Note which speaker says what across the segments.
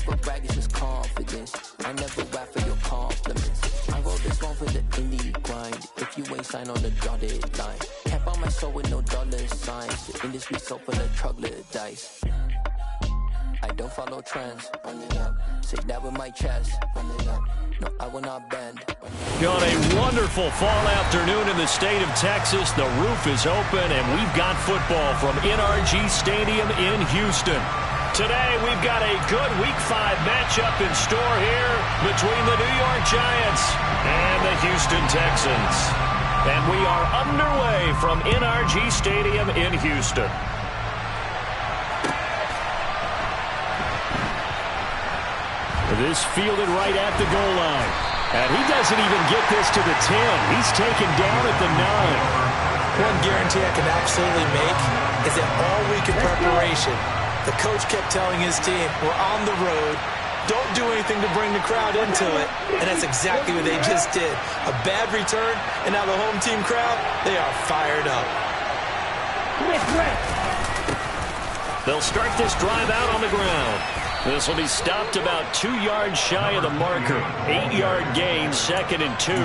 Speaker 1: never brag, it's just confidence. I never rap for your compliments. I roll this one for the indie grind. If you ain't signed on the dotted line, can't buy my soul with no dollar signs. The industry so full of troglodytes. I don't follow trends. Run it up. Say that with my chest. Run it up. No, I will not bend.
Speaker 2: On a wonderful fall afternoon in the state of Texas, the roof is open, and we've got football from NRG Stadium in Houston. Today, we've got a good Week 5 matchup in store here between the New York Giants and the Houston Texans. And we are underway from NRG Stadium in Houston. This fielded right at the goal line. And he doesn't even get this to the 10. He's taken down at the 9.
Speaker 3: One guarantee I can absolutely make is that all week of preparation, the coach kept telling his team, we're on the road, don't do anything to bring the crowd into it. And that's exactly what they just did. A bad return, and now the home team crowd, they are fired up.
Speaker 2: They'll start this drive out on the ground. This will be stopped about 2 yards shy of the marker. 8-yard gain, 2nd and 2.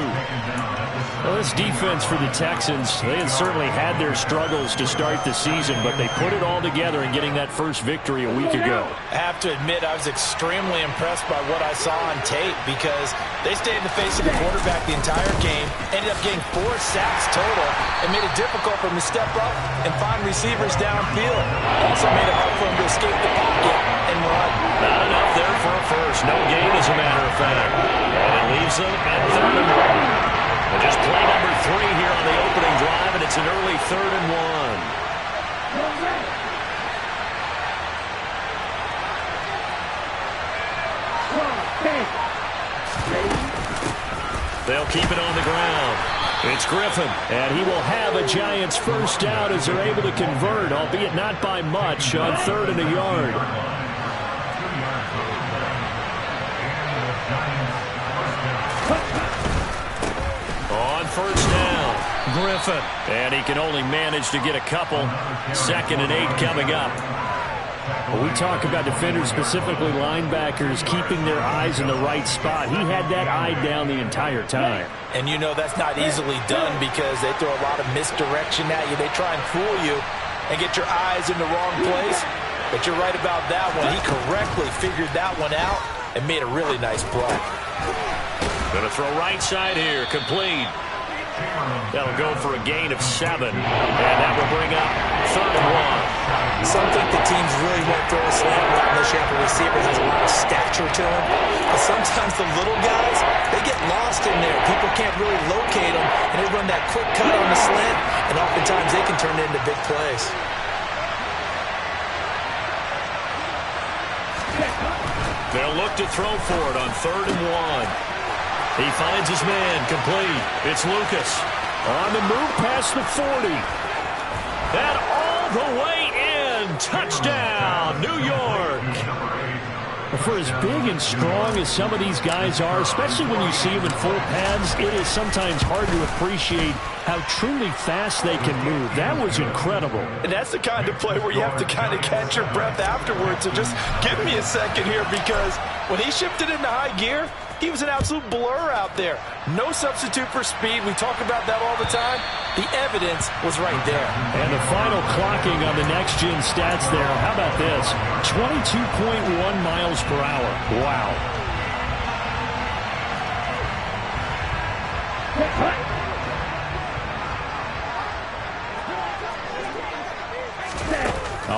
Speaker 2: Well, this defense for the Texans, they had certainly had their struggles to start the season, but they put it all together in getting that first victory a week ago.
Speaker 3: I have to admit, I was extremely impressed by what I saw on tape because they stayed in the face of the quarterback the entire game, ended up getting 4 sacks total, and made it difficult for him to step up and find receivers downfield. Also made it hard for him to escape the pocket and run.
Speaker 2: Not enough there for a first. No gain, as a matter of fact. And it leaves them at 3rd and 1. And just play number 3 here on the opening drive, and it's an early 3rd and 1. They'll keep it on the ground. It's Griffin, and he will have a Giants first down as they're able to convert, albeit not by much, on 3rd and a yard. On first down, Griffin, and he can only manage to get a couple. 2nd and 8 coming up. When we talk about defenders, specifically linebackers, keeping their eyes in the right spot, he had that eye down the entire time.
Speaker 3: And you know that's not easily done because they throw a lot of misdirection at you. They try and fool you and get your eyes in the wrong place. But you're right about that one. He correctly figured that one out and made a really nice play.
Speaker 2: Going to throw right side here, complete. That'll go for a gain of 7, and that will bring up 3rd and 1.
Speaker 3: Some think the teams really won't throw a slant route unless you have a receiver that has a lot of stature to him. But sometimes the little guys, they get lost in there. People can't really locate them, and they run that quick cut on the slant, and oftentimes they can turn it into big plays.
Speaker 2: They'll look to throw for it on 3rd and 1. He finds his man, complete. It's Lucas on the move past the 40. And all the way in. Touchdown, New York. For as big and strong as some of these guys are, especially when you see them in full pads, it is sometimes hard to appreciate how truly fast they can move. That was incredible.
Speaker 3: And that's the kind of play where you have to kind of catch your breath afterwards. So just give me a second here because when he shifted into high gear, he was an absolute blur out there. No substitute for speed. We talk about that all the time. The evidence was right there.
Speaker 2: And the final clocking on the next-gen stats there. How about this? 22.1 miles per hour. Wow.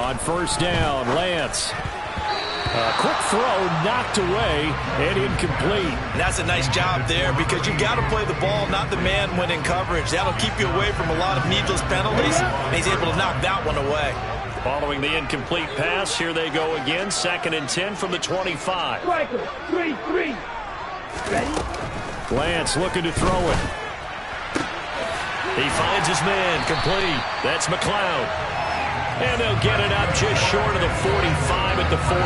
Speaker 2: On first down, Lance. A quick throw knocked away and incomplete.
Speaker 3: And that's a nice job there because you've got to play the ball, not the man when in coverage. That'll keep you away from a lot of needless penalties. And he's able to knock that one away.
Speaker 2: Following the incomplete pass, here they go again. 2nd and 10 from the 25.
Speaker 4: 3-3. Ready?
Speaker 2: Lance looking to throw it. He finds his man, complete. That's McLeod. And they'll get it up just short of the 45 at the 44.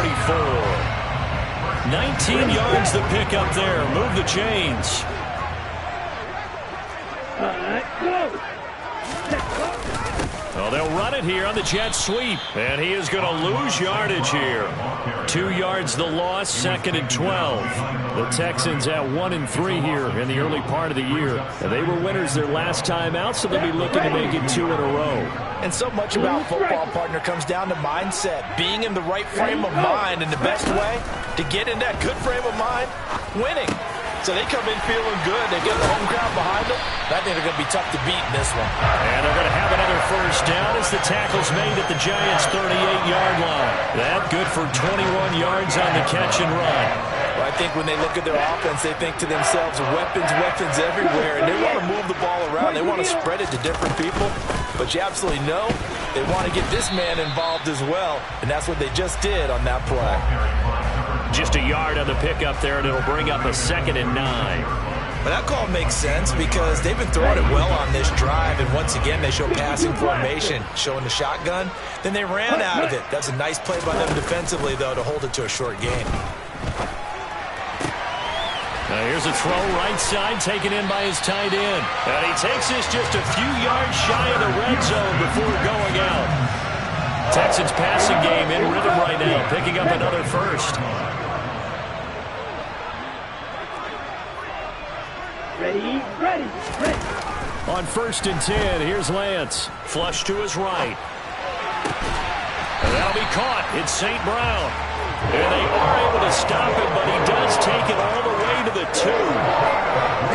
Speaker 2: 19 yards the pick up there. Move the chains. Well, they'll run it here on the jet sweep, and he is going to lose yardage here. 2 yards the loss, 2nd and 12. The Texans at 1-3 here in the early part of the year. And they were winners their last time out, so they'll be looking to make it 2 in a row.
Speaker 3: And so much about football, partner, comes down to mindset. Being in the right frame of mind, and the best way to get in that good frame of mind, winning. So they come in feeling good. They get the home crowd behind them. I think they're going to be tough to beat in this one.
Speaker 2: And they're going to have another first down as the tackle's made at the Giants' 38-yard line. That good for 21 yards on the catch and run.
Speaker 3: Well, I think when they look at their offense, they think to themselves, weapons, weapons everywhere. And they want to move the ball around. They want to spread it to different people. But you absolutely know they want to get this man involved as well. And that's what they just did on that play.
Speaker 2: Just a yard on the pickup there, and it'll bring up a 2nd and 9.
Speaker 3: But that call makes sense because they've been throwing it well on this drive, and once again they show passing formation, showing the shotgun. Then they ran out of it. That's a nice play by them defensively, though, to hold it to a short gain.
Speaker 2: Now here's a throw right side, taken in by his tight end. And he takes this just a few yards shy of the red zone before going out. Texans passing game in rhythm right now, picking up another first.
Speaker 4: Ready.
Speaker 2: On 1st and 10, here's Lance. Flush to his right. And that'll be caught. It's St. Brown. And they are able to stop him, but he does take it all the way to the 2.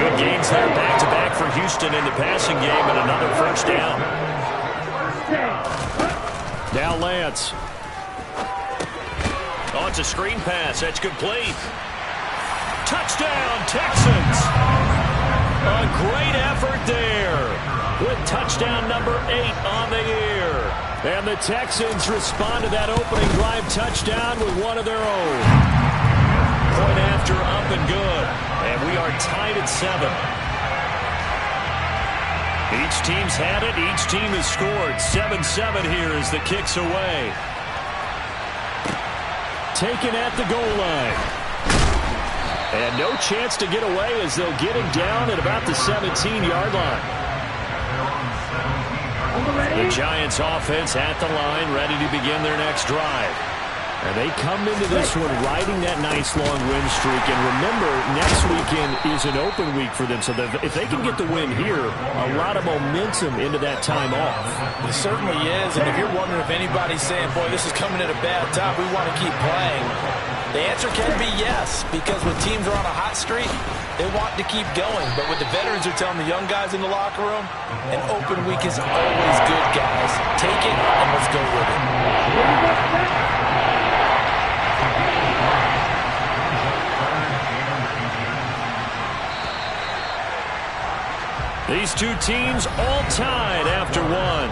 Speaker 2: Good gains there, back-to-back for Houston in the passing game, and another first down. Now Lance. Oh, it's a screen pass. That's complete. Touchdown, Texans. A great effort there with touchdown number 8 on the year. And the Texans respond to that opening drive touchdown with one of their own. Point after, up and good. And we are tied at 7. Each team's had it. Each team has scored. 7-7 here as the kick's away. Taken at the goal line. And no chance to get away as they'll get him down at about the 17-yard line. The Giants offense at the line, ready to begin their next drive. And they come into this one riding that nice long win streak. And remember, next weekend is an open week for them. So that if they can get the win here, a lot of momentum into that time off.
Speaker 3: It certainly is. And if you're wondering if anybody's saying, boy, this is coming at a bad time, we want to keep playing, the answer can be yes. Because when teams are on a hot streak, they want to keep going. But what the veterans are telling the young guys in the locker room, an open week is always good, guys. Take it and let's go with it.
Speaker 2: These two teams all tied after one.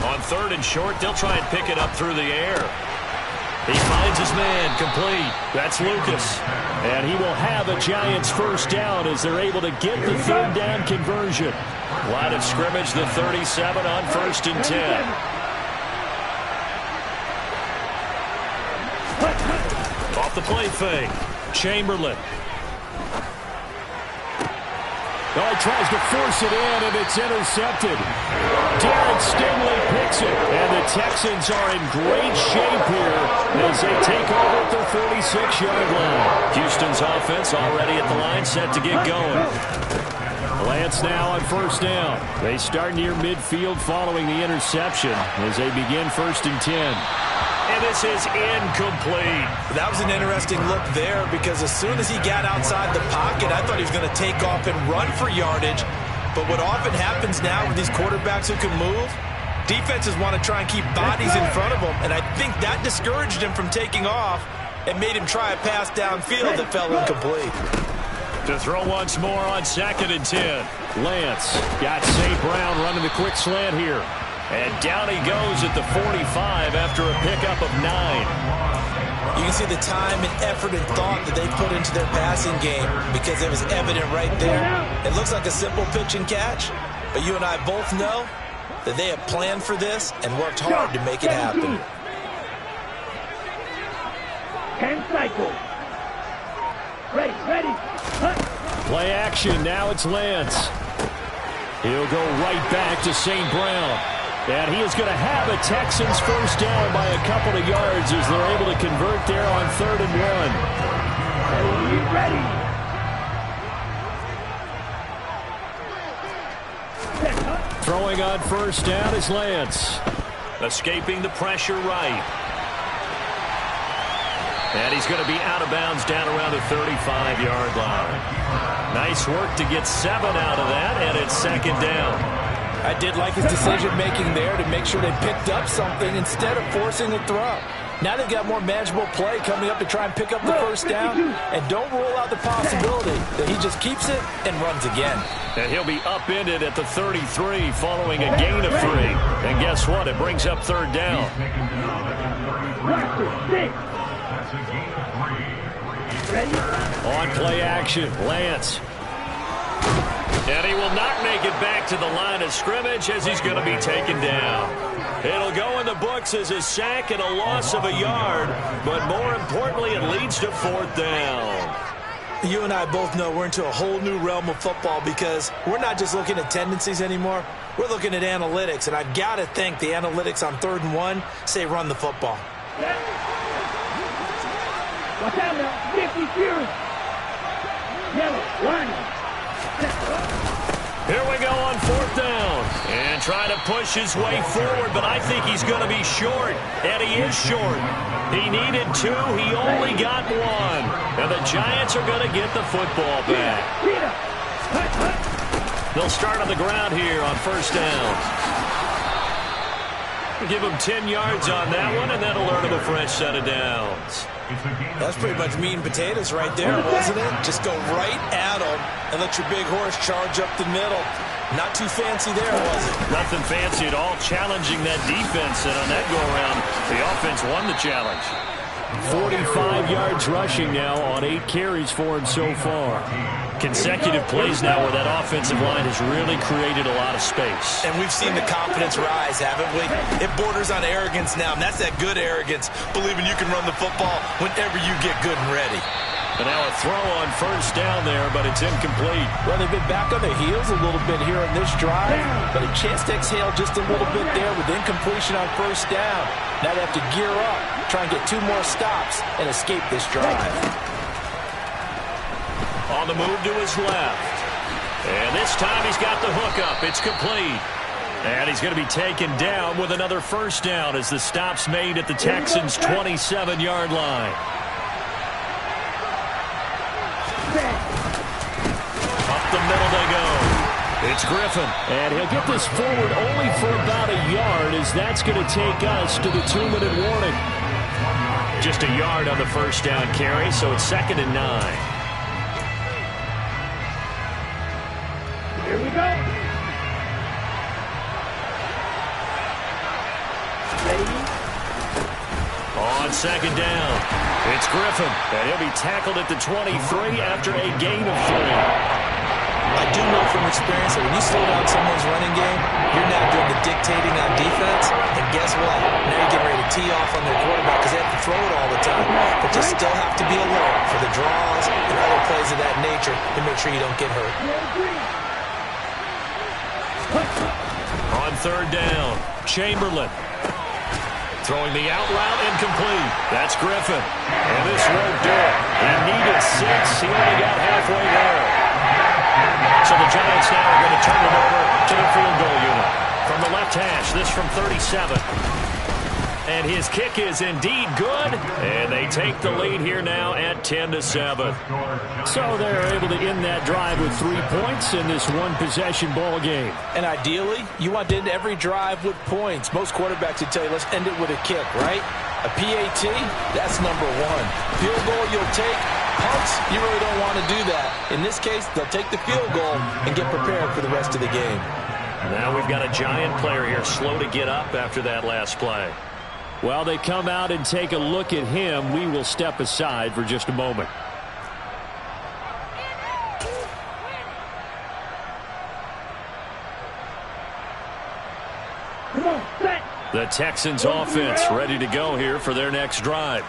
Speaker 2: On 3rd and short, they'll try and pick it up through the air. He finds his man, complete. That's Lucas. And he will have a Giants first down as they're able to get the 3rd down conversion. Line of scrimmage, the 37 on 1st and 10. Off the play fake. Chamberlain. Oh, he tries to force it in, and it's intercepted. Derek Stingley picks it, and the Texans are in great shape here as they take over at their 46-yard line. Houston's offense already at the line, set to get going. Lance now on 1st down. They start near midfield following the interception as they begin 1st and 10. And this is incomplete. That was an interesting look there because as soon as he got outside the pocket, I thought he was going to take off and run for yardage. But what often happens now with these quarterbacks who can move, defenses want to try and keep bodies in front of them. And I think that discouraged him from taking off and made him try a pass downfield that fell incomplete. To throw once more on 2nd and 10. Lance got St. Brown running the quick slant here. And down he goes at the 45 after a pickup of 9.
Speaker 3: You can see the time and effort and thought that they put into their passing game because it was evident right there. It looks like a simple pitch and catch, but you and I both know that they have planned for this and worked hard to make it happen.
Speaker 4: 10 cycles. Ready.
Speaker 2: Play action. Now it's Lance. He'll go right back to St. Brown. And he is going to have a Texans first down by a couple of yards as they're able to convert there on 3rd and 1.
Speaker 4: Ready.
Speaker 2: Throwing on first down is Lance. Escaping the pressure right. And he's going to be out of bounds down around the 35-yard line. Nice work to get 7 out of that, and it's 2nd down.
Speaker 3: I did like his decision-making there to make sure they picked up something instead of forcing a throw. Now they've got more manageable play coming up to try and pick up the first down, and don't rule out the possibility that he just keeps it and runs again.
Speaker 2: And he'll be upended at the 33 following a gain of 3. And guess what? It brings up 3rd down. On play action, Lance. And he will not make it back to the line of scrimmage as he's going to be taken down. It'll go in the books as a sack and a loss of a yard, but more importantly, it leads to 4th down.
Speaker 3: You and I both know we're into a whole new realm of football because we're not just looking at tendencies anymore. We're looking at analytics, and I've got to think the analytics on 3rd and 1 say run the football.
Speaker 4: Watch out now. 50 Fury. Yellow, line.
Speaker 2: Here we go on 4th down. And trying to push his way forward, but I think he's going to be short. And he is short. He needed 2. He only got 1. And the Giants are going to get the football back. They'll start on the ground here on 1st down. Give him 10 yards on that one, and that'll earn him a fresh set of downs.
Speaker 3: That's pretty much meat and potatoes right there, wasn't it? Just go right at him and let your big horse charge up the middle. Not too fancy there, was it?
Speaker 2: Nothing fancy at all, challenging that defense, and on that go-around, the offense won the challenge. 45 yards rushing now on 8 carries for him so far. Consecutive plays now where that offensive line has really created a lot of space.
Speaker 3: And we've seen the confidence rise, haven't we? It borders on arrogance now, and that's that good arrogance, believing you can run the football whenever you get good and ready.
Speaker 2: And now a throw on first down there, but it's incomplete.
Speaker 3: Well, they've been back on their heels a little bit here on this drive, but a chance to exhale just a little bit there with incompletion on first down. Now they have to gear up, try and get 2 more stops, and escape this drive.
Speaker 2: On the move to his left. And this time he's got the hook up. It's complete. And he's going to be taken down with another first down as the stop's made at the Texans' 27-yard line. Up the middle they go. It's Griffin. And he'll get this forward only for about a yard as that's going to take us to the 2-minute warning. Just a yard on the first down carry, so it's 2nd and 9.
Speaker 4: Here we go. Ready.
Speaker 2: On 2nd down, it's Griffin, and he'll be tackled at the 23 after a gain of 3.
Speaker 3: I do know from experience that when you slow down someone's running game, you're now doing the dictating on defense, and guess what? Now you're getting ready to tee off on their quarterback because they have to throw it all the time. But you still have to be alert for the draws and other plays of that nature to make sure you don't get hurt.
Speaker 2: On 3rd down, Chamberlain. Throwing the out route incomplete. That's Griffin. And this won't do it. He needed 6. He only got halfway there. So the Giants now are going to turn it over to the field goal unit. From the left hash, this from 37. And his kick is indeed good. And they take the lead here now at 10-7. So they're able to end that drive with 3 points in this one-possession ball game.
Speaker 3: And ideally, you want to end every drive with points. Most quarterbacks would tell you, let's end it with a kick, right? A PAT, that's number 1. Field goal you'll take, punts, you really don't want to do that. In this case, they'll take the field goal and get prepared for the rest of the game.
Speaker 2: Now we've got a Giant player here slow to get up after that last play. While they come out and take a look at him, we will step aside for just a moment. The Texans offense ready to go here for their next drive.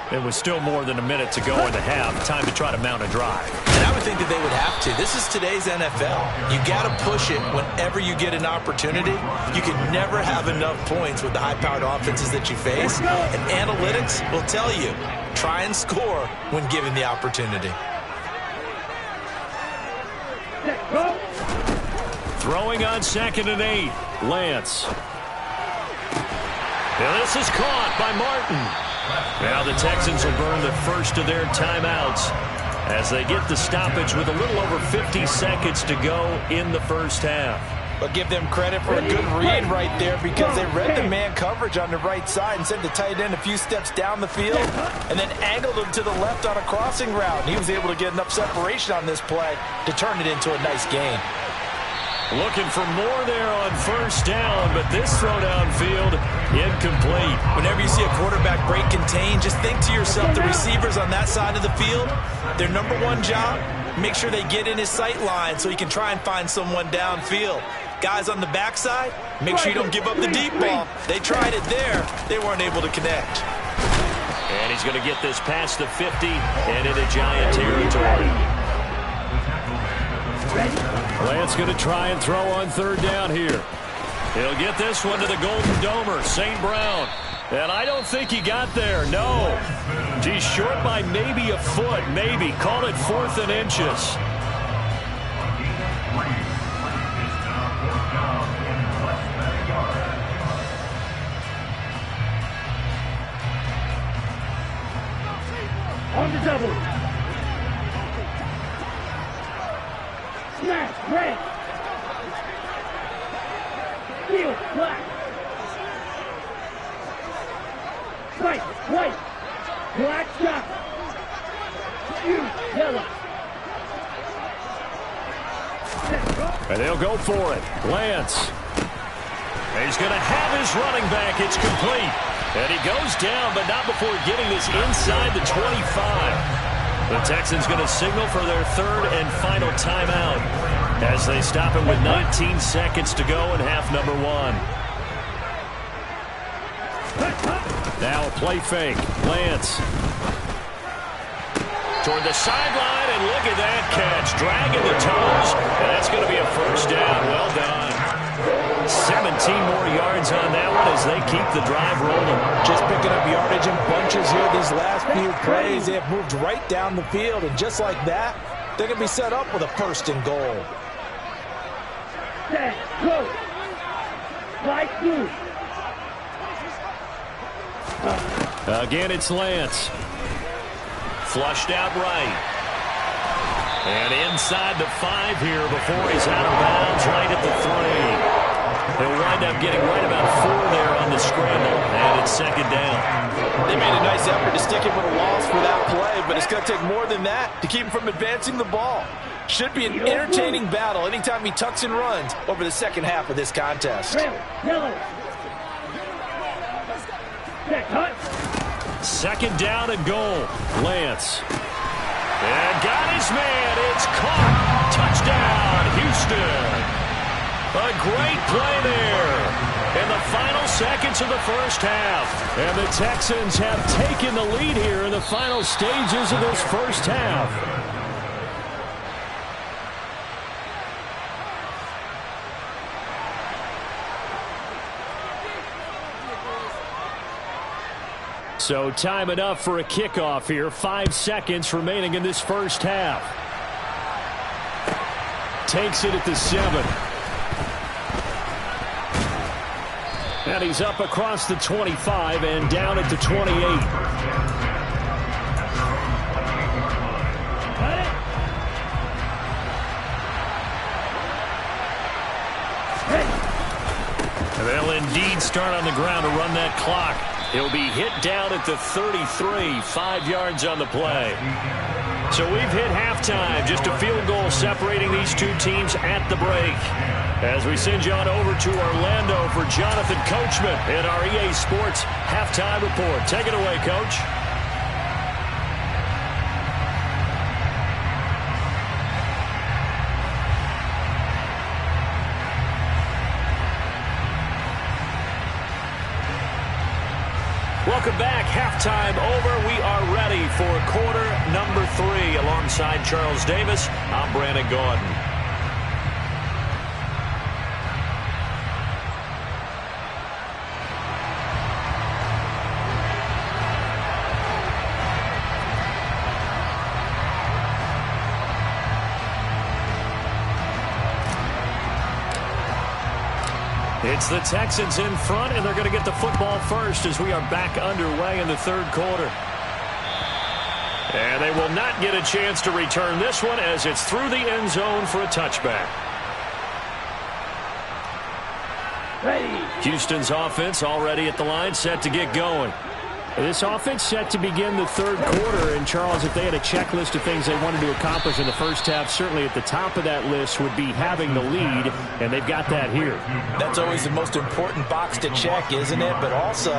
Speaker 2: It was still more than a minute to go in the half. Time to try to mount a drive.
Speaker 3: And I would think that they would have to. This is today's NFL. You got to push it whenever you get an opportunity. You can never have enough points with the high-powered offenses that you face. And analytics will tell you, try and score when given the opportunity.
Speaker 2: Throwing on 2nd and 8. Lance. And this is caught by Martin. Now the Texans will burn the first of their timeouts as they get the stoppage with a little over 50 seconds to go in the first half.
Speaker 3: But give them credit for a good read right there because they read the man coverage on the right side and sent the tight end a few steps down the field and then angled him to the left on a crossing route. And he was able to get enough separation on this play to turn it into a nice gain.
Speaker 2: Looking for more there on first down, but this throw downfield incomplete.
Speaker 3: Whenever you see a quarterback break contain, just think to yourself, the receivers on that side of the field, their number one job, make sure they get in his sight line so he can try and find someone downfield. Guys on the backside, make sure you don't give up the deep ball. They tried it there. They weren't able to connect.
Speaker 2: And he's going to get this past the 50 and into Giant territory. Lance going to try and throw on 3rd down here. He'll get this one to the Golden Domer, St. Brown. And I don't think he got there, no. He's short by maybe a foot, maybe. Call it 4th and inches.
Speaker 4: On the double. Smash, red. Field, black. White, white. Black shot. Yellow.
Speaker 2: And they'll go for it. Lance. He's going to have his running back. It's complete. And he goes down, but not before getting this inside the 25. The Texans going to signal for their 3rd and final timeout as they stop it with 19 seconds to go in half number 1. Now a play fake. Lance. Toward the sideline, and look at that catch. Dragging the toes, and that's going to be a first down. Well done. 17 more yards on that one as they keep the drive rolling.
Speaker 3: Just picking up yardage in bunches here these last few plays. They have moved right down the field, and just like that, they're going to be set up with a 1st and goal.
Speaker 4: Set, go. Right through.
Speaker 2: Again, it's Lance. Flushed out right. And inside the 5 here before he's out of bounds right at the 3. They'll wind up getting right about 4 there on the scramble, and it's 2nd down.
Speaker 3: They made a nice effort to stick him with a loss for that play, but it's going to take more than that to keep him from advancing the ball. Should be an entertaining battle anytime he tucks and runs over the second half of this contest.
Speaker 4: Yellow.
Speaker 2: Second down and goal. Lance. And got his man. It's caught. Touchdown, Houston. A great play there in the final seconds of the first half. And the Texans have taken the lead here in the final stages of this first half. So time enough for a kickoff here. 5 seconds remaining in this first half. Takes it at the 7. And he's up across the 25 and down at the 28. They'll indeed start on the ground to run that clock. He'll be hit down at the 33, 5 yards on the play. So we've hit halftime. Just a field goal separating these two teams at the break. As we send you on over to Orlando for Jonathan Coachman in our EA Sports Halftime Report. Take it away, Coach. Welcome back. Halftime over. We are ready for quarter number 3. Alongside Charles Davis, I'm Brandon Gordon. It's the Texans in front, and they're going to get the football first as we are back underway in the third quarter. And they will not get a chance to return this one as it's through the end zone for a touchback.
Speaker 4: Ready.
Speaker 2: Houston's offense already at the line, set to get going. This offense set to begin the third quarter, and Charles, if they had a checklist of things they wanted to accomplish in the first half, certainly at the top of that list would be having the lead, and they've got that here.
Speaker 3: That's always the most important box to check, isn't it? But also,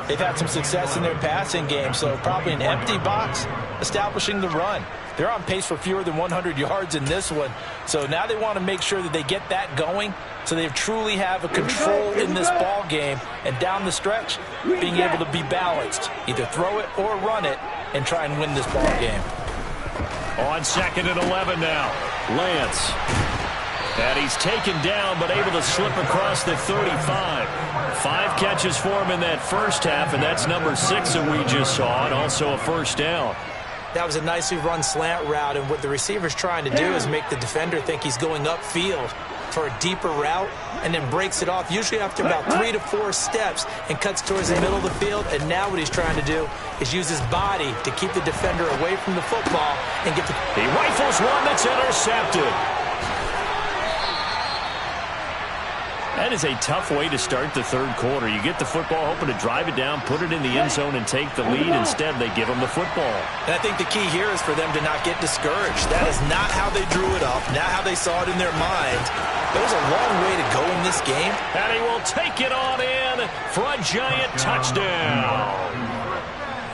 Speaker 3: they've had some success in their passing game, so probably an empty box establishing the run. They're on pace for fewer than 100 yards in this one, so now they want to make sure that they get that going so they truly have a control in this ball game, and down the stretch, being able to be balanced. Either throw it or run it and try and win this ball game.
Speaker 2: On 2nd and 11 now, Lance. And he's taken down but able to slip across the 35. 5 catches for him in that first half, and that's number 6 that we just saw, and also a first down.
Speaker 3: That was a nicely run slant route, and what the receiver's trying to do is make the defender think he's going upfield for a deeper route, and then breaks it off, usually after about 3 to 4 steps, and cuts towards the middle of the field. And now what he's trying to do is use his body to keep the defender away from the football and get the...
Speaker 2: He rifles one that's intercepted. That is a tough way to start the third quarter. You get the football, hoping to drive it down, put it in the end zone, and take the lead. Instead, they give them the football.
Speaker 3: And I think the key here is for them to not get discouraged. That is not how they drew it up, not how they saw it in their minds. There's a long way to go in this game.
Speaker 2: And he will take it on in for a giant touchdown.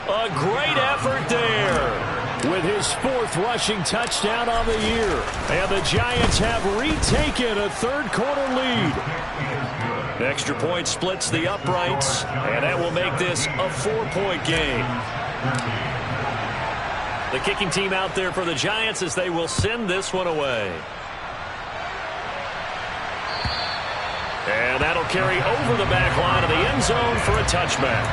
Speaker 2: A great effort there with his 4th rushing touchdown on the year. And the Giants have retaken a third quarter lead. Extra point splits the uprights, and that will make this a 4-point game. The kicking team out there for the Giants as they will send this one away. And that'll carry over the back line of the end zone for a touchback.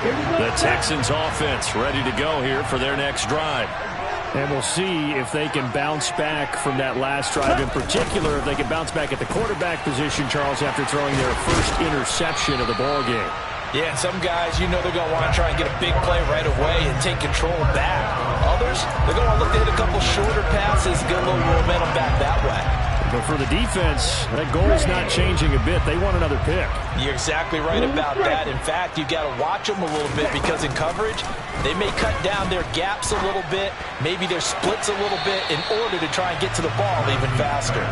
Speaker 2: The Texans offense ready to go here for their next drive. And we'll see if they can bounce back from that last drive. In particular, if they can bounce back at the quarterback position, Charles, after throwing their first interception of the ball game.
Speaker 3: Yeah, and some guys, you know they're going to want to try and get a big play right away and take control back. Others, they're going to look to hit a couple shorter passes, get a little momentum back that way.
Speaker 2: But for the defense, that goal's not changing a bit. They want another pick.
Speaker 3: You're exactly right about that. In fact, you've got to watch them a little bit because in coverage, they may cut down their gaps a little bit, maybe their splits a little bit in order to try and get to the ball even faster.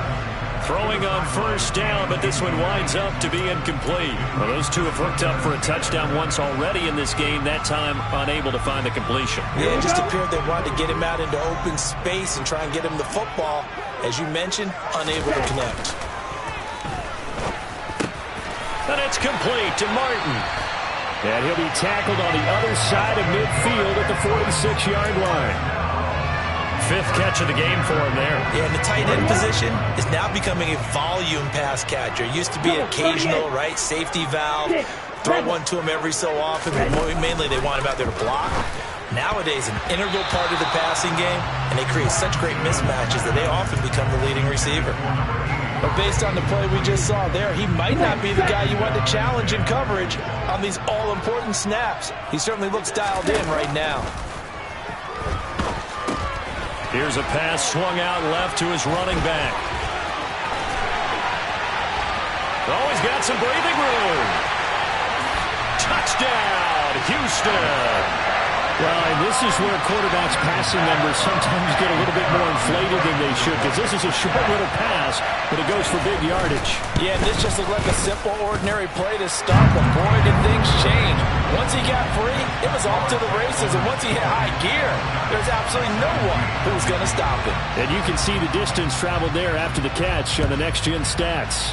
Speaker 2: Throwing on first down, but this one winds up to be incomplete. Well, those two have hooked up for a touchdown once already in this game, that time unable to find the completion.
Speaker 3: Yeah, it just appeared they wanted to get him out into open space and try and get him the football. As you mentioned, unable to connect.
Speaker 2: And it's complete to Martin. And he'll be tackled on the other side of midfield at the 46-yard line. 5th catch of the game for him there.
Speaker 3: Yeah, and the tight end position is now becoming a volume pass catcher. It used to be occasional, right, safety valve. Throw one to him every so often, but mainly they want him out there to block. Nowadays, an integral part of the passing game, and they create such great mismatches that they often become the leading receiver. But based on the play we just saw there, he might not be the guy you want to challenge in coverage on these all-important snaps. He certainly looks dialed in right now.
Speaker 2: Here's a pass swung out left to his running back. Oh, he's got some breathing room. Touchdown, Houston.
Speaker 5: Well, and this is where quarterbacks' passing numbers sometimes get a little bit more inflated than they should, because this is a short little pass, but it goes for big yardage.
Speaker 3: Yeah, and this just looked like a simple, ordinary play to start, but boy, did things change. Once he got free, it was off to the races, and once he hit high gear, there's absolutely no one who was going to stop him.
Speaker 5: And you can see the distance traveled there after the catch on the next-gen stats.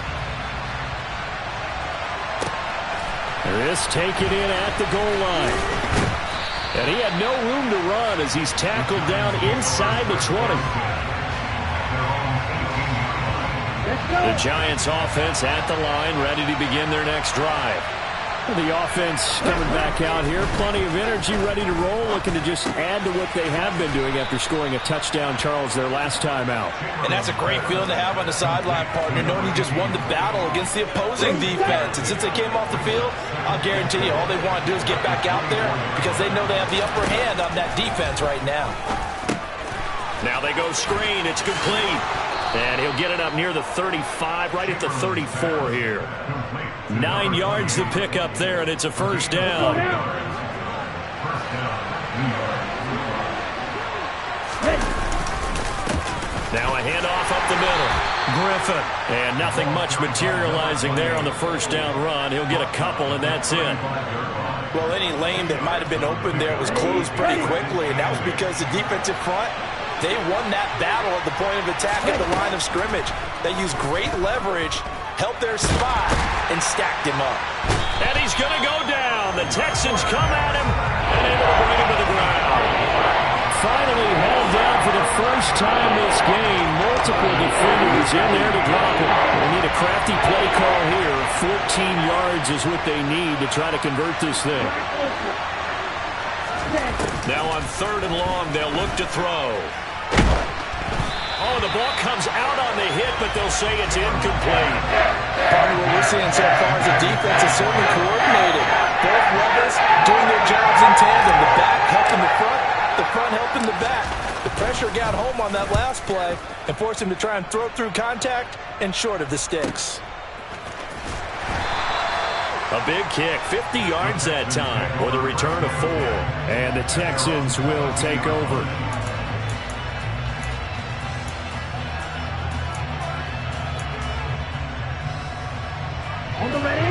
Speaker 5: There is taken in at the goal line. And he had no room to run as he's tackled down inside the 20. The Giants offense at the line, ready to begin their next drive. The offense coming back out here. Plenty of energy, ready to roll, looking to just add to what they have been doing after scoring a touchdown, Charles, their last time out.
Speaker 3: And that's a great feeling to have on the sideline, partner, knowing you just won the battle against the opposing defense. And since they came off the field, I'll guarantee you all they want to do is get back out there because they know they have the upper hand on that defense right now.
Speaker 2: Now they go screen. It's complete. And he'll get it up near the 35, right at the 34 here. 9 yards to pick up there, and it's a first down. Now a handoff up the middle. Griffin. And nothing much materializing there on the first down run. He'll get a couple, and that's it.
Speaker 3: Well, any lane that might have been open there was closed pretty quickly, and that was because the defensive front, they won that battle at the point of attack at the line of scrimmage. They used great leverage, held their spot, and stacked him up.
Speaker 2: And he's going to go down. The Texans come at him and able to bring him to the ground.
Speaker 5: Finally held down for the first time this game. Multiple defenders in there to drop him. They need a crafty play call here. 14 yards is what they need to try to convert this thing.
Speaker 2: Now on 3rd and long, they'll look to throw. Oh, the ball comes out on the hit, but they'll say it's incomplete.
Speaker 3: Part of what we're seeing so far is the defense is certainly coordinated. Both levels doing their jobs in tandem. The back helping the front helping the back. The pressure got home on that last play and forced him to try and throw through contact and short of the sticks.
Speaker 2: A big kick, 50 yards that time, with a return of 4.
Speaker 5: And the Texans will take over.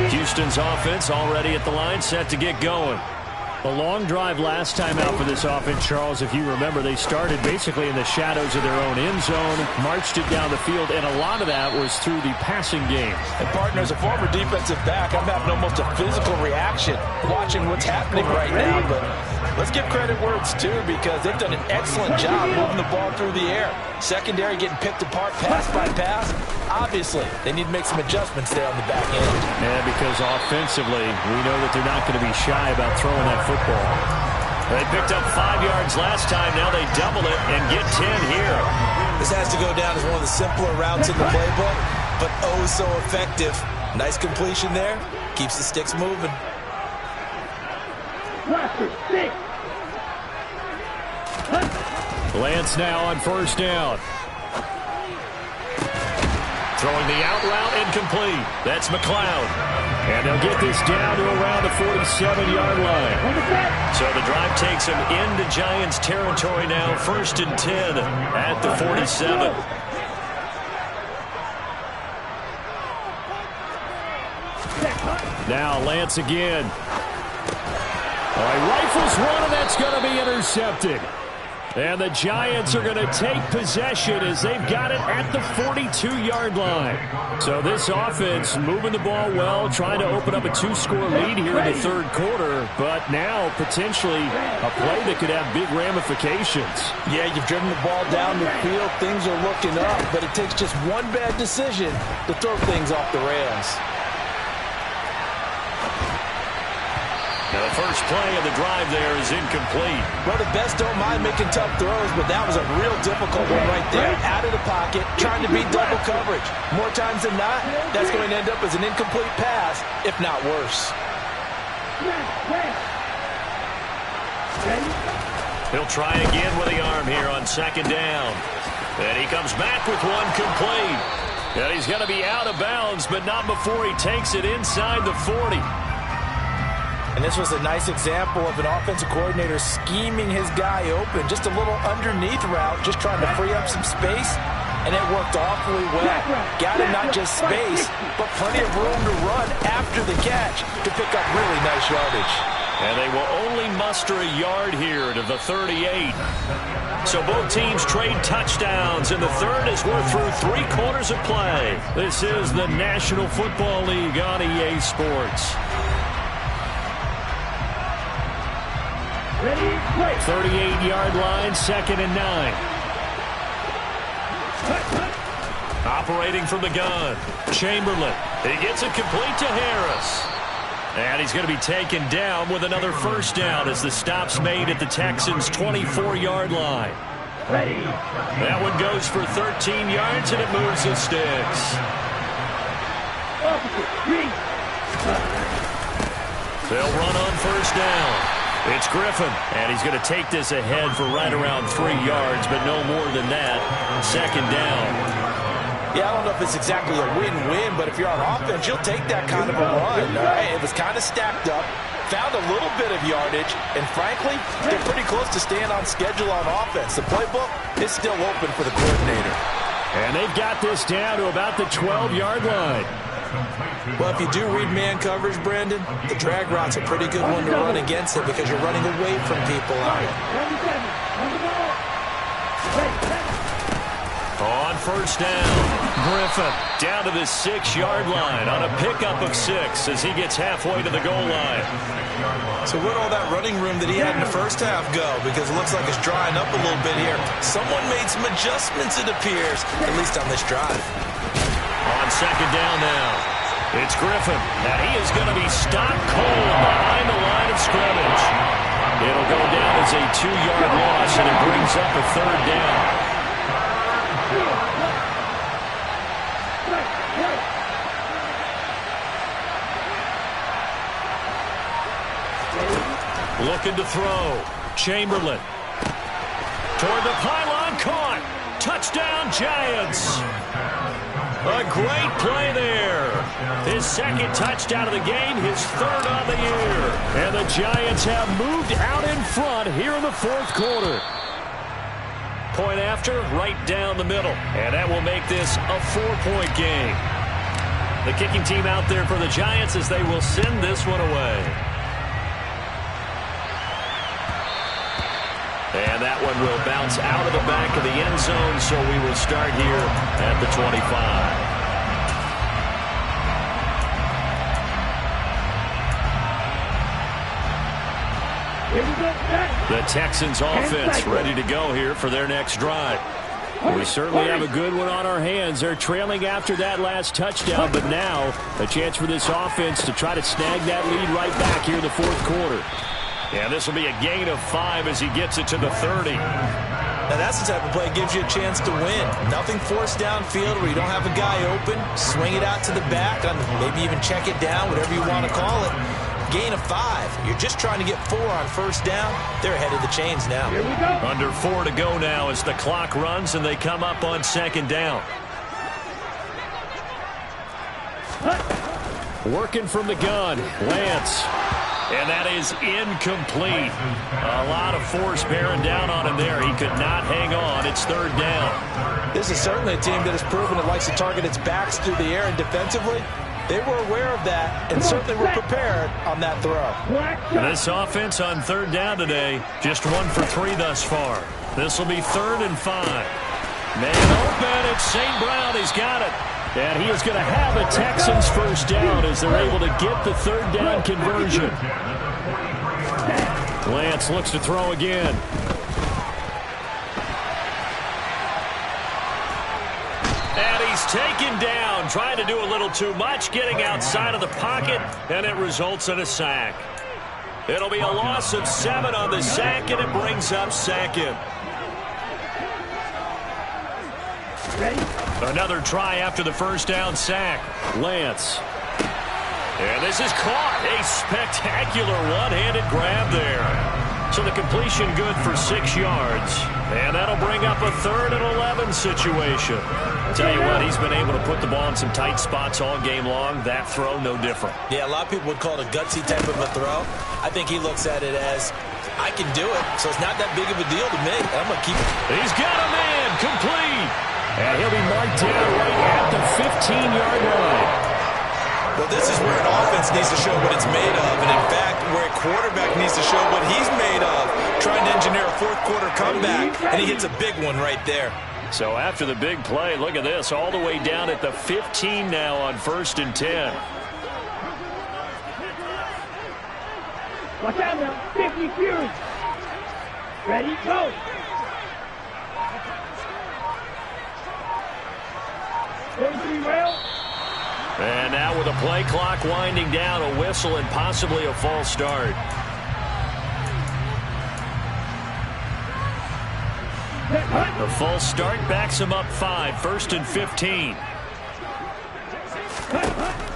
Speaker 2: Houston's offense already at the line, set to get going.
Speaker 5: A long drive last time out for this offense, Charles. If you remember, they started basically in the shadows of their own end zone, marched it down the field, and a lot of that was through the passing game.
Speaker 3: And, partner, as a former defensive back, I'm having almost a physical reaction watching what's happening right now. But let's give credit where it's due because they've done an excellent job moving the ball through the air. Secondary getting picked apart pass by pass. Obviously, they need to make some adjustments there on the back end.
Speaker 5: And because offensively, we know that they're not going to be shy about throwing that football.
Speaker 2: They picked up 5 yards last time. Now they double it and get 10 here.
Speaker 3: This has to go down as one of the simpler routes in the playbook, but oh so effective. Nice completion there. Keeps the sticks moving.
Speaker 5: Lance now on first down.
Speaker 2: Throwing the out route incomplete. That's McLeod.
Speaker 5: And they'll get this down to around the 47-yard line.
Speaker 2: So the drive takes them into Giants territory now. 1st and 10 at the 47.
Speaker 5: Now Lance again. All right, rifles one, and that's going to be intercepted. And the Giants are going to take possession as they've got it at the 42-yard line. So this offense moving the ball well, trying to open up a 2-score lead here in the 3rd quarter, but now potentially a play that could have big ramifications.
Speaker 3: Yeah, you've driven the ball down the field. Things are looking up, but it takes just one bad decision to throw things off the rails.
Speaker 2: Now the first play of the drive there is incomplete.
Speaker 3: Well, the best don't mind making tough throws, but that was a real difficult one right there. Out of the pocket, trying to beat double coverage. More times than not, that's going to end up as an incomplete pass, if not worse.
Speaker 2: He'll try again with the arm here on 2nd down. And he comes back with one complete. And he's going to be out of bounds, but not before he takes it inside the 40.
Speaker 3: And this was a nice example of an offensive coordinator scheming his guy open. Just a little underneath route, just trying to free up some space. And it worked awfully well. Got him not just space, but plenty of room to run after the catch to pick up really nice yardage.
Speaker 5: And they will only muster a yard here to the 38. So both teams trade touchdowns in the third as we're through 3 quarters of play. This is the National Football League on EA Sports. 38-yard line, 2nd and 9. Operating from the gun, Chamberlain. He gets it complete to Harris. And he's going to be taken down with another first down as the stop's made at the Texans' 24-yard line. That one goes for 13 yards, and it moves the sticks. They'll run on first down. It's Griffin, and he's going to take this ahead for right around 3 yards, but no more than that. 2nd down.
Speaker 3: Yeah, I don't know if it's exactly a win-win, but if you're on offense, you'll take that kind of a run. All right? It was kind of stacked up, found a little bit of yardage, and frankly, they're pretty close to staying on schedule on offense. The playbook is still open for the coordinator.
Speaker 5: And they've got this down to about the 12-yard line.
Speaker 3: Well, if you do read man coverage, Brandon, the drag route's a pretty good one to run against it because you're running away from people on it.
Speaker 5: On first down, Griffin down to the 6-yard line on a pickup of 6 as he gets halfway to the goal line.
Speaker 3: So where'd all that running room that he had in the first half go? Because it looks like it's drying up a little bit here. Someone made some adjustments, it appears, at least on this drive.
Speaker 5: On 2nd down now, it's Griffin, and he is going to be stopped cold behind the line of scrimmage. It'll go down as a 2-yard loss, and it brings up a 3rd down. Looking to throw. Chamberlain. Toward the pylon, caught. Touchdown, Giants. A great play there. His 2nd touchdown of the game, his 3rd on the year. And the Giants have moved out in front here in the 4th quarter. Point after, right down the middle. And that will make this a 4-point game. The kicking team out there for the Giants as they will send this one away. And that one will bounce out of the back of the end zone, so we will start here at the 25. The Texans offense ready to go here for their next drive. We certainly have a good one on our hands. They're trailing after that last touchdown, but now a chance for this offense to try to snag that lead right back here in the 4th quarter. Yeah, this will be a gain of 5 as he gets it to the 30.
Speaker 3: Now that's the type of play that gives you a chance to win. Nothing forced downfield where you don't have a guy open. Swing it out to the back, maybe even check it down, whatever you want to call it. Gain of 5. You're just trying to get 4 on first down. They're ahead of the chains now.
Speaker 4: Here we go.
Speaker 5: Under 4 to go now as the clock runs and they come up on 2nd down. Working from the gun, Lance. And that is incomplete. A lot of force bearing down on him there. He could not hang on. It's 3rd down.
Speaker 3: This is certainly a team that has proven it likes to target its backs through the air, and defensively, they were aware of that and certainly were prepared on that throw.
Speaker 5: This offense on 3rd down today, just 1 for 3 thus far. This will be 3rd and 5. Man open, it's St. Brown. He's got it. And he is going to have a Texans first down as they're able to get the 3rd down conversion. Lance looks to throw again. And he's taken down, trying to do a little too much, getting outside of the pocket, and it results in a sack. It'll be a loss of 7 on the sack, and it brings up 2nd. Another try after the first down sack. Lance. And this is caught. A spectacular one-handed grab there. So the completion good for 6 yards. And that'll bring up a 3rd and 11 situation. Tell you what, he's been able to put the ball in some tight spots all game long. That throw, no different.
Speaker 3: Yeah, a lot of people would call it a gutsy type of a throw. I think he looks at it as, I can do it, so it's not that big of a deal to me. I'm going to keep it.
Speaker 5: He's got a man, complete. And he'll be marked down right at the 15-yard line.
Speaker 3: Well, this is where an offense needs to show what it's made of. And, in fact, where a quarterback needs to show what he's made of. Trying to engineer a fourth-quarter comeback, and he hits a big one right there.
Speaker 5: So after the big play, look at this, all the way down at the 15 now on 1st and 10.
Speaker 4: Watch out now. 50 Fury. Ready, go.
Speaker 5: And now with the play clock winding down, a whistle and possibly a false start. The false start backs him up 5, 1st and 15.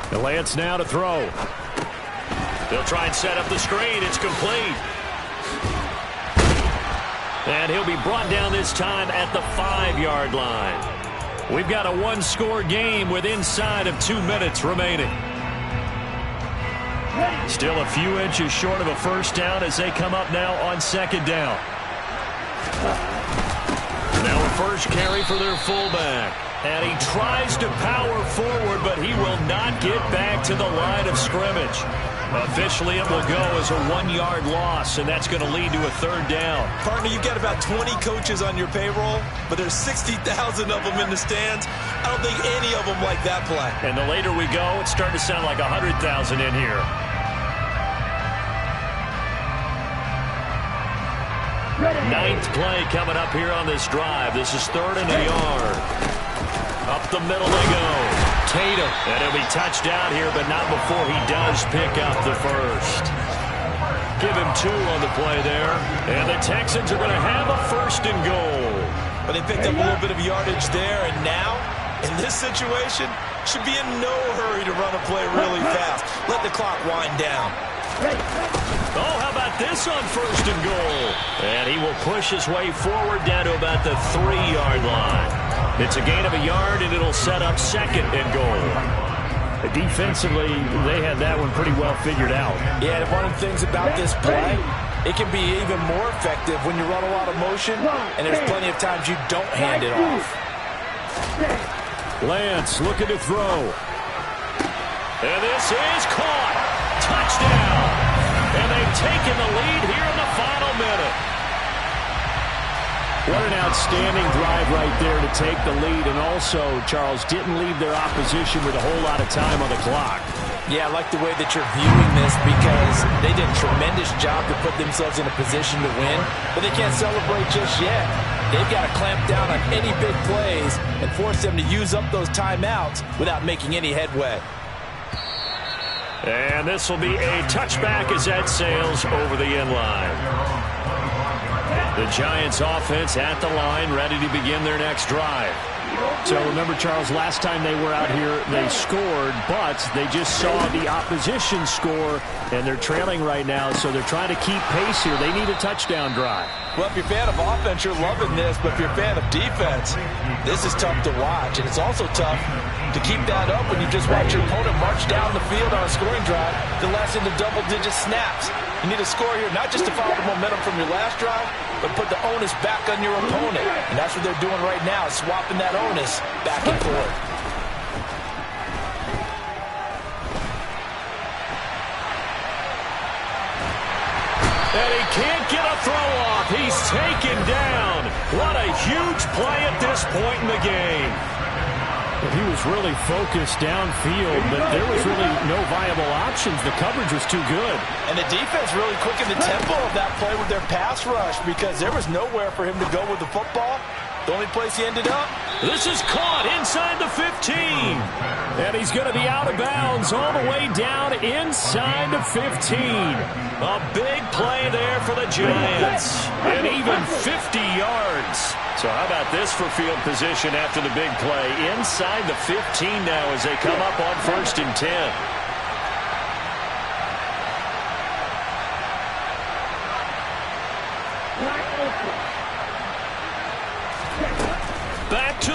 Speaker 5: The Lance now to throw. They'll try and set up the screen. It's complete. And he'll be brought down this time at the 5-yard line. We've got a 1-score game with inside of 2 minutes remaining. Still a few inches short of a first down as they come up now on 2nd down. Now a first carry for their fullback. And he tries to power forward, but he will not get back to the line of scrimmage. Officially, it will go as a 1-yard loss, and that's going to lead to a 3rd down.
Speaker 3: Partner, you've got about 20 coaches on your payroll, but there's 60,000 of them in the stands. I don't think any of them like that play.
Speaker 5: And the later we go, it's starting to sound like 100,000 in here. Ninth play coming up here on this drive. This is 3rd and a yard. Up the middle they go. Tatum. And he'll be touchdown here, but not before he does pick up the first. Give him 2 on the play there. And the Texans are going to have a 1st and goal.
Speaker 3: But they picked up a little bit of yardage there, and now, in this situation, should be in no hurry to run a play really fast. Let the clock wind down.
Speaker 5: Oh, how about this on 1st and goal? And he will push his way forward down to about the 3-yard line. It's a gain of a yard, and it'll set up 2nd and goal. Defensively, they had that one pretty well figured out.
Speaker 3: Yeah, and one of the things about this play, it can be even more effective when you run a lot of motion, and there's plenty of times you don't hand it off.
Speaker 5: Lance looking to throw. And this is caught. Touchdown. And they've taken the lead here in the final minute. What an outstanding drive right there to take the lead. And also, Charles, didn't leave their opposition with a whole lot of time on the clock.
Speaker 3: Yeah, I like the way that you're viewing this because they did a tremendous job to put themselves in a position to win, but they can't celebrate just yet. They've got to clamp down on any big plays and force them to use up those timeouts without making any headway.
Speaker 5: And this will be a touchback as that sails over the end line. The Giants offense at the line, ready to begin their next drive. So remember, Charles, last time they were out here, they scored, but they just saw the opposition score, and they're trailing right now, so they're trying to keep pace here. They need a touchdown drive.
Speaker 3: Well, if you're a fan of offense, you're loving this, but if you're a fan of defense, this is tough to watch, and it's also tough to keep that up when you just watch your opponent march down the field on a scoring drive to last into double-digit snaps. You need a score here, not just to follow the momentum from your last drive, but put the onus back on your opponent. And that's what they're doing right now, swapping that onus back and forth.
Speaker 5: And he can't get a throw off. He's taken down. What a huge play at this point in the game. He was really focused downfield, but there was really no viable options. The coverage was too good.
Speaker 3: And the defense really quickened the tempo of that play with their pass rush because there was nowhere for him to go with the football. The only place he ended up.
Speaker 5: This is caught inside the 15. And he's going to be out of bounds all the way down inside the 15. A big play there for the Giants. And even 50 yards. So how about this for field position after the big play? Inside the 15 now as they come up on 1st and 10.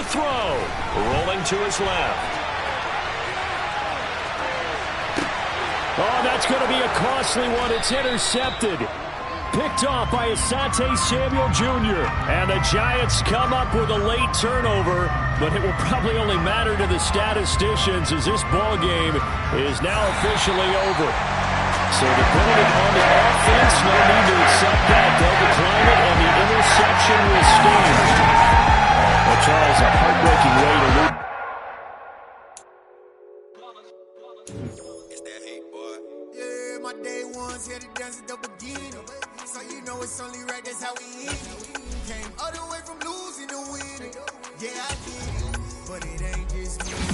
Speaker 2: throw. Rolling to his left.
Speaker 5: Oh, that's going to be a costly one. It's intercepted. Picked off by Asante Samuel Jr. And the Giants come up with a late turnover, but it will probably only matter to the statisticians as this ball game is now officially over. So the penalty on the offense, no need to accept that. They'll decline it, and the interception will stand. Well, Charles, a heartbreaking way to lose.
Speaker 6: My day ones here to dance at the beginning. So you know it's only right, that's how we end. Came all the way from losing to winning. Yeah, I did it, but it ain't just me.